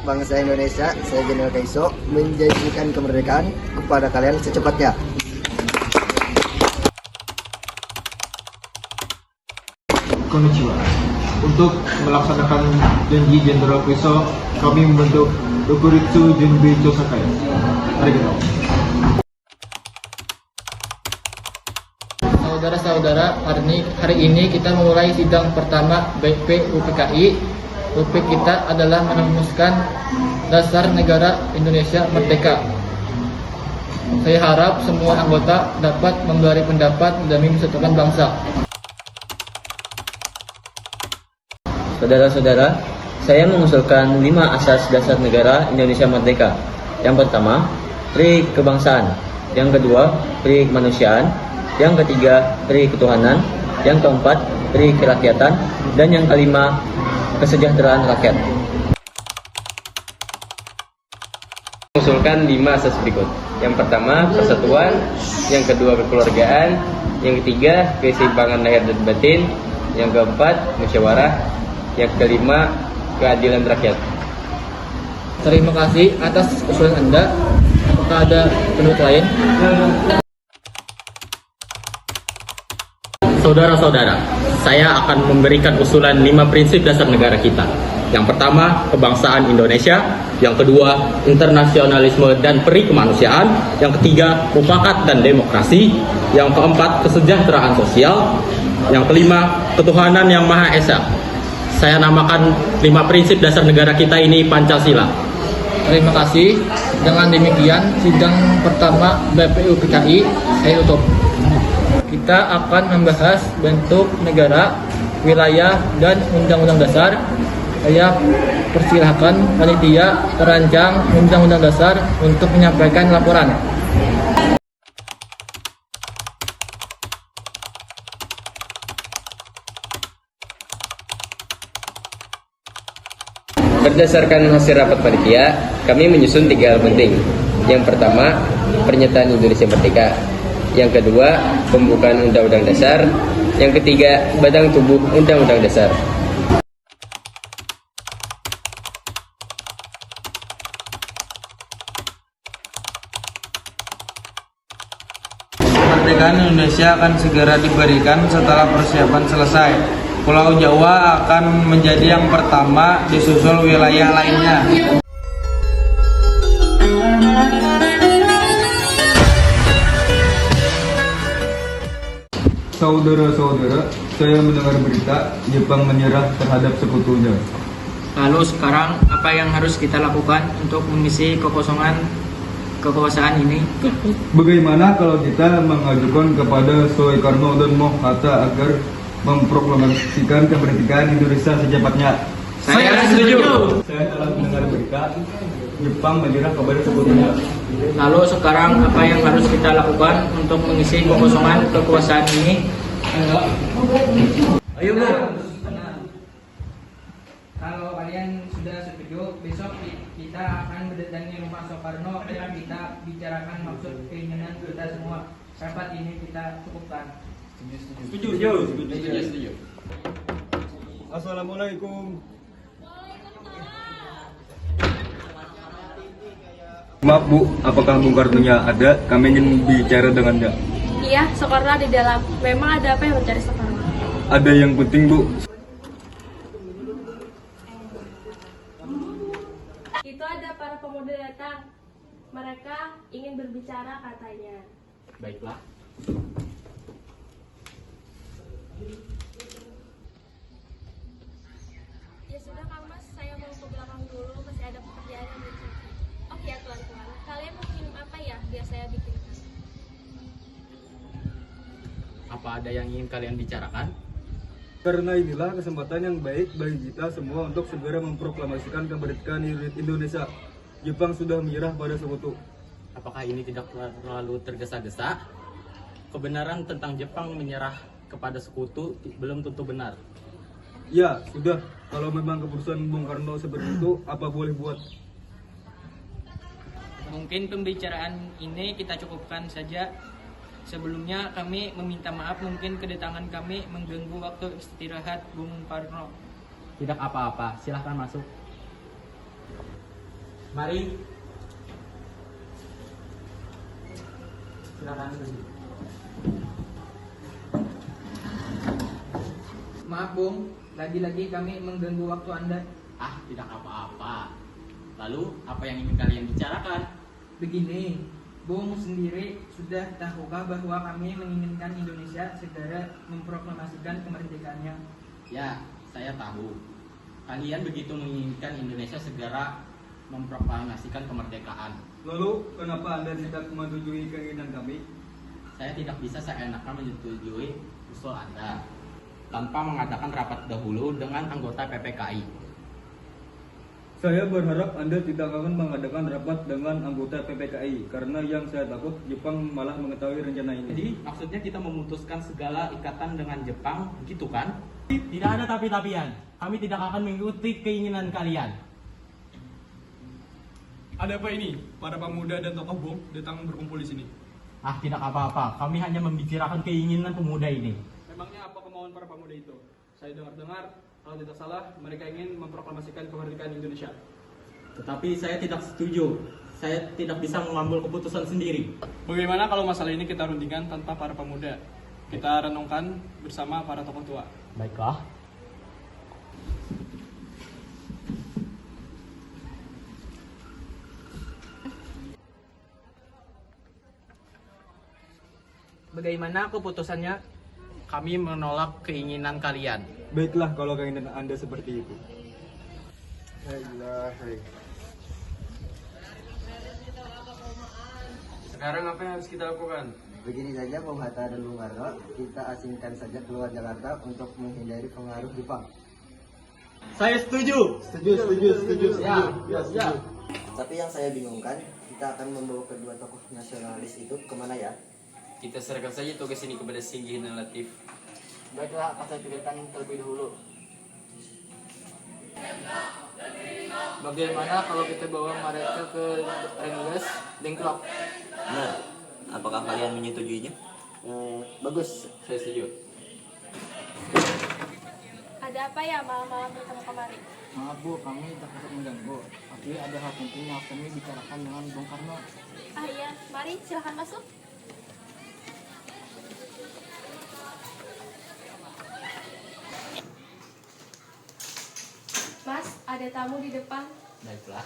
bangsa Indonesia, saya Jenderal Kaiso, menjanjikan kemerdekaan kepada kalian secepatnya. Konnichiwa. Untuk melaksanakan janji Jenderal Kaiso, kami membentuk Dokuritsu Junbi Chosakai. Arigatou. Saudara-saudara, hari ini kita memulai sidang pertama BP UPKI. Topik kita adalah merumuskan dasar negara Indonesia merdeka. Saya harap semua anggota dapat memberi pendapat demi persatuan bangsa. Saudara-saudara, saya mengusulkan 5 asas dasar negara Indonesia merdeka. Yang pertama, pri kebangsaan. Yang kedua, pri kemanusiaan. Yang ketiga, pri ketuhanan. Yang keempat, pri kerakyatan. Dan yang kelima, kesejahteraan rakyat. Mengusulkan 5 asas berikut. Yang pertama, persatuan. Yang kedua, kekeluargaan. Yang ketiga, keseimbangan lahir dan batin. Yang keempat, musyawarah. Yang kelima, keadilan rakyat. Terima kasih atas usulan Anda. Apakah ada pendapat lain? Saudara-saudara, saya akan memberikan usulan 5 prinsip dasar negara kita. Yang pertama, kebangsaan Indonesia. Yang kedua, internasionalisme dan peri kemanusiaan. Yang ketiga, mufakat dan demokrasi. Yang keempat, kesejahteraan sosial. Yang kelima, ketuhanan yang Maha Esa. Saya namakan 5 prinsip dasar negara kita ini Pancasila. Terima kasih. Dengan demikian, sidang pertama BPUPKI saya tutup. Kita akan membahas bentuk negara, wilayah, dan undang-undang dasar. Saya persilahkan panitia perancang undang-undang dasar untuk menyampaikan laporan. Berdasarkan hasil rapat panitia, kami menyusun 3 hal penting. Yang pertama, pernyataan Indonesia merdeka. Yang kedua, pembukaan Undang-Undang Dasar. Yang ketiga, batang tubuh Undang-Undang Dasar. Kemerdekaan Indonesia akan segera diberikan setelah persiapan selesai. Pulau Jawa akan menjadi yang pertama, disusul wilayah lainnya. Saudara-saudara, saya mendengar berita Jepang menyerah terhadap sekutunya. Lalu sekarang apa yang harus kita lakukan untuk mengisi kekosongan kekuasaan ini? Bagaimana kalau kita mengajukan kepada Soekarno dan Moh-Hatta agar memproklamasikan kemerdekaan Indonesia secepatnya? Saya setuju. Saya telah mendengar berita Jepang menyerah kepada sekutunya. Lalu sekarang apa yang harus kita lakukan untuk mengisi kekosongan kekuasaan ini? Ayo, Bu. Kalau kalian sudah setuju, besok kita akan mendatangi rumah Soekarno dan kita bicarakan maksud keinginan kita semua. Rapat ini kita cukupkan. Setuju. Assalamualaikum. Maaf Bu, apakah Bung Karnonya ada? Kami ingin bicara dengannya. Iya, Soekarno di dalam. Memang ada apa yang mencari Soekarno? Ada yang penting Bu. Itu ada para pemuda datang. Mereka ingin berbicara katanya. Baiklah. Ya sudah Kang Mas, saya mau ke belakang dulu. Masih ada pekerjaan yang belum selesai. Oh ya tuan-tuan, kalian mau minum apa ya? Biar saya bikinkan. Apa ada yang ingin kalian bicarakan? Karena inilah kesempatan yang baik bagi kita semua untuk segera memproklamasikan kemerdekaan Indonesia. Jepang sudah menyerah pada sekutu. Apakah ini tidak terlalu tergesa-gesa? Kebenaran tentang Jepang menyerah kepada sekutu belum tentu benar. Ya, sudah. Kalau memang keputusan Bung Karno seperti itu, apa boleh buat? Mungkin pembicaraan ini kita cukupkan saja. Sebelumnya kami meminta maaf mungkin kedatangan kami mengganggu waktu istirahat Bung Karno. Tidak apa-apa, silahkan masuk. Mari. Silakan duduk. Maaf Bung, lagi-lagi kami mengganggu waktu Anda. Ah, tidak apa-apa. Lalu, apa yang ingin kalian bicarakan? Begini, Bung sendiri sudah tahukah bahwa kami menginginkan Indonesia segera memproklamasikan kemerdekaannya? Ya, saya tahu. Kalian begitu menginginkan Indonesia segera memproklamasikan kemerdekaan. Lalu, kenapa Anda tidak menyetujui keinginan kami? Saya tidak bisa seenaknya menyetujui usul Anda tanpa mengadakan rapat dahulu dengan anggota PPKI. Saya berharap Anda tidak akan mengadakan rapat dengan anggota PPKI karena yang saya takut Jepang malah mengetahui rencana ini. Jadi, maksudnya kita memutuskan segala ikatan dengan Jepang, gitu kan? Tidak ada tapi-tapian. Kami tidak akan mengikuti keinginan kalian. Ada apa ini? Para pemuda dan tokoh Bung datang berkumpul di sini. Ah, tidak apa-apa. Kami hanya membicarakan keinginan pemuda ini. Memangnya apa kemauan para pemuda itu? Saya dengar-dengar, kalau tidak salah, mereka ingin memproklamasikan kemerdekaan Indonesia. Tetapi saya tidak setuju. Saya tidak bisa mengambil keputusan sendiri. Bagaimana kalau masalah ini kita rundingkan tanpa para pemuda? Kita renungkan bersama para tokoh tua. Baiklah. Bagaimana keputusannya? Kami menolak keinginan kalian. Baiklah kalau keinginan Anda seperti itu. Sekarang apa yang harus kita lakukan? Begini saja Bung Hatta dan Bung Karno, kita asingkan saja keluar Jakarta untuk menghindari pengaruh Jepang. Saya setuju. Setuju. Ya. Tapi yang saya bingungkan, kita akan membawa kedua tokoh nasionalis itu kemana ya? Kita serahkan saja tugas ini kepada Singgih dan Latif. Baiklah, akan saya pikirkan terlebih dahulu. Bagaimana kalau kita bawa mereka ke Rengas Dengklok? Benar. Apakah kalian menyetujuinya? Bagus. Saya setuju. Ada apa ya malam-malam bertemu kemari? Maaf Bu, kami takut mengganggu. Tapi ada hal penting yang kami bicarakan dengan Bung Karno. Ah iya, mari silahkan masuk. Mas, ada tamu di depan. Baiklah.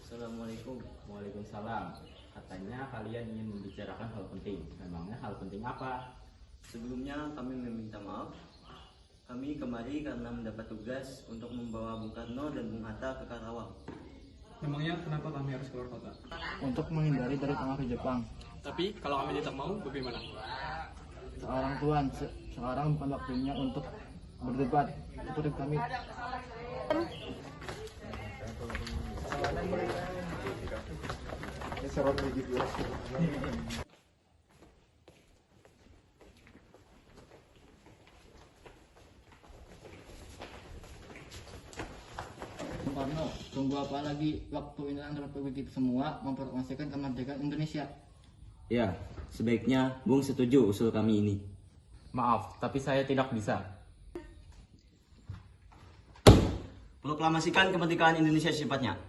Assalamualaikum. Waalaikumsalam. Katanya kalian ingin membicarakan hal penting. Memangnya hal penting apa? Sebelumnya kami meminta maaf. Kami kemari karena mendapat tugas untuk membawa Bung Karno dan Bung Hatta ke Karawang. Memangnya kenapa kami harus keluar kota? Untuk menghindari dari pengaruh Jepang. Tapi kalau kami tidak mau, bagaimana? Seorang tuan, sekarang bukan waktunya untuk berdebat. Seperti kami. Bung Karno, tunggu apa lagi? Waktu ini antara Republik semua memproklamasikan kemerdekaan Indonesia. Ya, sebaiknya Bung setuju usul kami ini. Maaf, tapi saya tidak bisa. Proklamasikan kemerdekaan Indonesia secepatnya.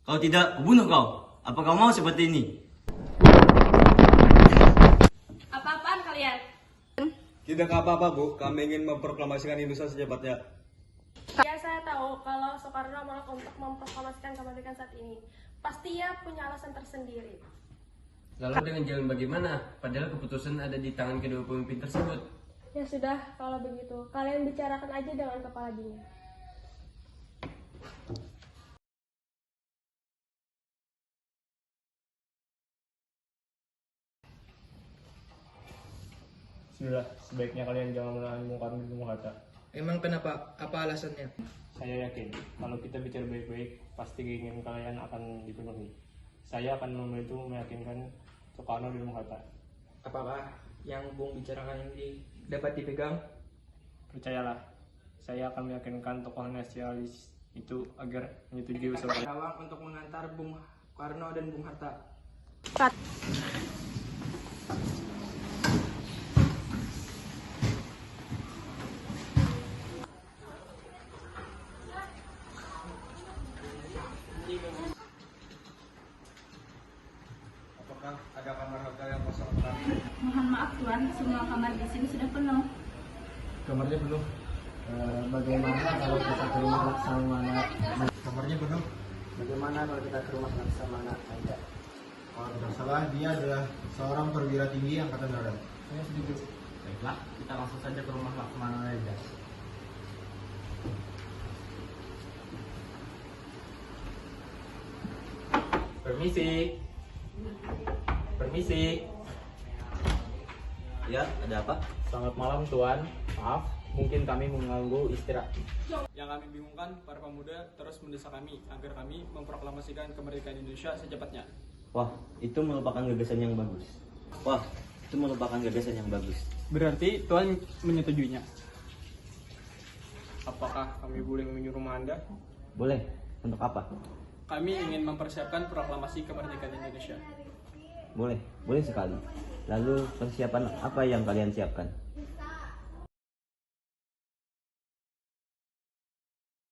Kalau tidak, bunuh kau. Apa kau mau seperti ini? Apa-apaan kalian? Tidak apa-apa Bu, kami ingin memproklamasikan Indonesia secepatnya. Ya saya tahu kalau Soekarno menolak untuk memproklamasikan kemerdekaan saat ini. Pasti ia punya alasan tersendiri. Lalu dengan jalan bagaimana? Padahal keputusan ada di tangan kedua pemimpin tersebut. Ya sudah, kalau begitu kalian bicarakan aja dengan kepala dingin. Sudah, sebaiknya kalian jangan menahan Bung Karno dan Bung Hatta. Emang kenapa? Apa alasannya? Saya yakin, kalau kita bicara baik-baik, pasti keinginan kalian akan dipenuhi. Saya akan membantu meyakinkan Soekarno dan Bung Hatta. Apakah yang Bung bicarakan ini dapat dipegang? Percayalah, saya akan meyakinkan tokoh nasionalis itu agar menyetujui usul kalian. Karawang untuk mengantar Bung Karno dan Bung Hatta. Apakah ada kamar hotel yang kosong, Pak? Mohon maaf Tuan, semua kamar di sini sudah penuh. Kamarnya penuh. Bagaimana kalau kita ke rumah Laksamana? Kamarnya penuh. Bagaimana kalau kita ke rumah Laksamana saja? Kalau tidak salah, dia adalah seorang perwira tinggi Angkatan Darat. Saya setuju. Baiklah, kita langsung saja ke rumah Laksamana saja. Permisi. Permisi. Ya, ada apa? Selamat malam Tuan, maaf mungkin kami mengganggu istirahat. Yang kami bingungkan, para pemuda terus mendesak kami agar kami memproklamasikan kemerdekaan Indonesia secepatnya. Wah, itu merupakan gagasan yang bagus. Berarti Tuan menyetujuinya. Apakah kami boleh menyuruh Anda? Boleh. Untuk apa? Kami ingin mempersiapkan proklamasi kemerdekaan Indonesia. Boleh sekali. Lalu persiapan apa yang kalian siapkan?